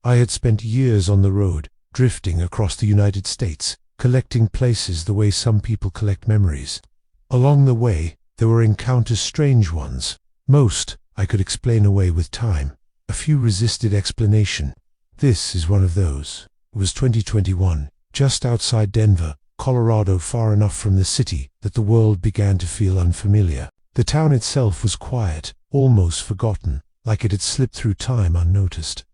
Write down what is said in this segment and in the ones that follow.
I had spent years on the road, drifting across the United States, collecting places the way some people collect memories. Along the way, there were encounters, strange ones. Most I could explain away with time. A few resisted explanation. This is one of those. It was 2021, just outside Denver, Colorado, far enough from the city that the world began to feel unfamiliar. The town itself was quiet, almost forgotten, like it had slipped through time unnoticed.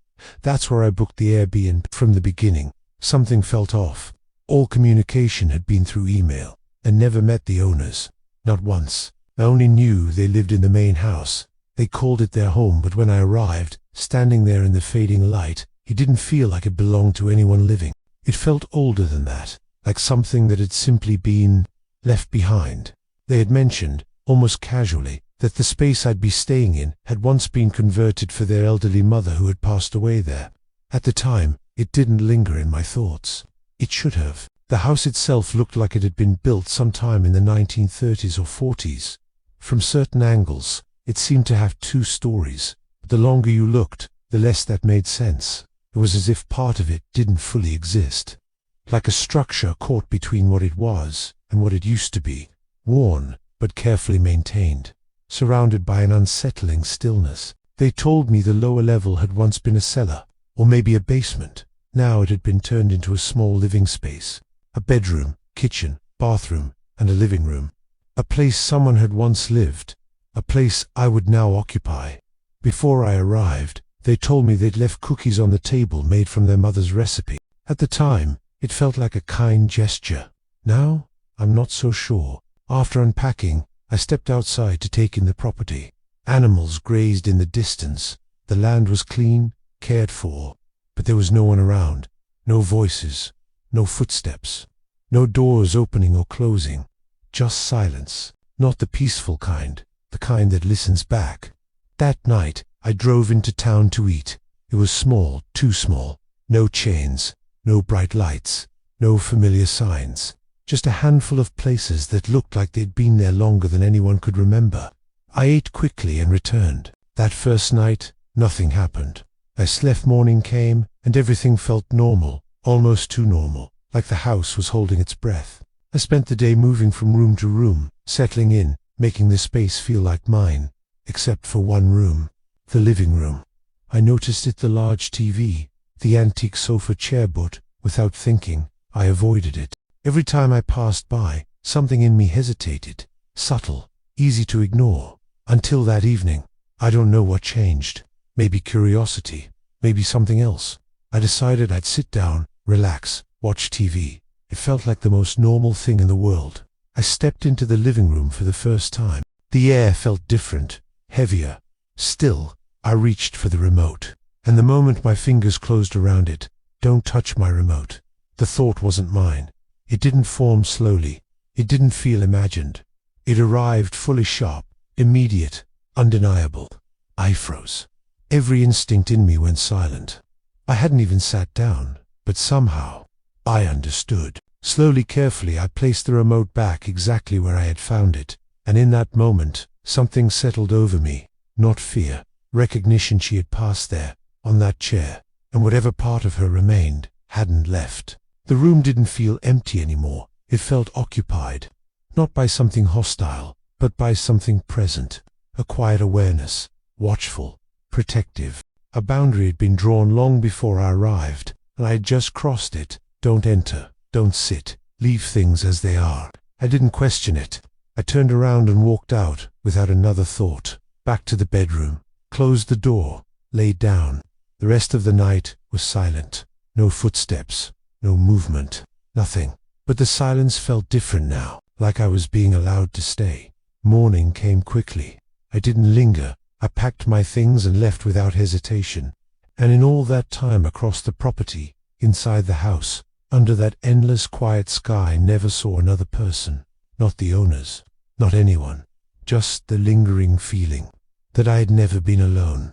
That's where I booked the Airbnb. From the beginning, something felt off. All communication had been through email, and never met the owners. Not once. I only knew they lived in the main house. They called it their home, but when I arrived, standing there in the fading light, it didn't feel like it belonged to anyone living. It felt older than that, like something that had simply been left behind. They had mentioned, almost casually, that the space I'd be staying in had once been converted for their elderly mother who had passed away there. At the time, it didn't linger in my thoughts. It should have. The house itself looked like it had been built sometime in the 1930s or 40s. From certain angles, it seemed to have 2 stories, but the longer you looked, the less that made sense. It was as if part of it didn't fully exist. Like a structure caught between what it was and what it used to be, worn but carefully maintained, surrounded by an unsettling stillness. They told me the lower level had once been a cellar, or maybe a basement. Now it had been turned into a small living space. A bedroom, kitchen, bathroom, and a living room. A place someone had once lived. A place I would now occupy. Before I arrived, they told me they'd left cookies on the table made from their mother's recipe. At the time, it felt like a kind gesture. Now, I'm not so sure. After unpacking, I stepped outside to take in the property. Animals grazed in the distance. The land was clean, cared for, but there was no one around. No voices, no footsteps, no doors opening or closing. Just silence. Not the peaceful kind, the kind that listens back. That night, I drove into town to eat. It was small, too small. No chains, no bright lights, no familiar signs. Just a handful of places that looked like they'd been there longer than anyone could remember. I ate quickly and returned. That first night, nothing happened. As morning came, and everything felt normal, almost too normal, like the house was holding its breath. I spent the day moving from room to room, settling in, making the space feel like mine, except for one room. The living room. I noticed it, the large TV, the antique sofa chair, but, without thinking, I avoided it. Every time I passed by, something in me hesitated, subtle, easy to ignore. Until that evening. I don't know what changed. Maybe curiosity, maybe something else. I decided I'd sit down, relax, watch TV. It felt like the most normal thing in the world. I stepped into the living room for the first time. The air felt different, heavier. Still, I reached for the remote. And the moment my fingers closed around it, "Don't touch my remote." The thought wasn't mine. It didn't form slowly. It didn't feel imagined. It arrived fully sharp, immediate, undeniable. I froze. Every instinct in me went silent. I hadn't even sat down, but somehow, I understood. Slowly, carefully, I placed the remote back exactly where I had found it, and in that moment, something settled over me. Not fear, recognition. She had passed there, on that chair, and whatever part of her remained, hadn't left. The room didn't feel empty anymore. It felt occupied, not by something hostile, but by something present. A quiet awareness, watchful, protective. A boundary had been drawn long before I arrived, and I had just crossed it. Don't enter, don't sit, leave things as they are. I didn't question it. I turned around and walked out, without another thought. Back to the bedroom, closed the door, laid down. The rest of the night was silent. No footsteps, no movement, nothing. But the silence felt different now, like I was being allowed to stay. Morning came quickly. I didn't linger. I packed my things and left without hesitation. And in all that time across the property, inside the house, under that endless quiet sky, never saw another person. Not the owners, not anyone. Just the lingering feeling that I had never been alone.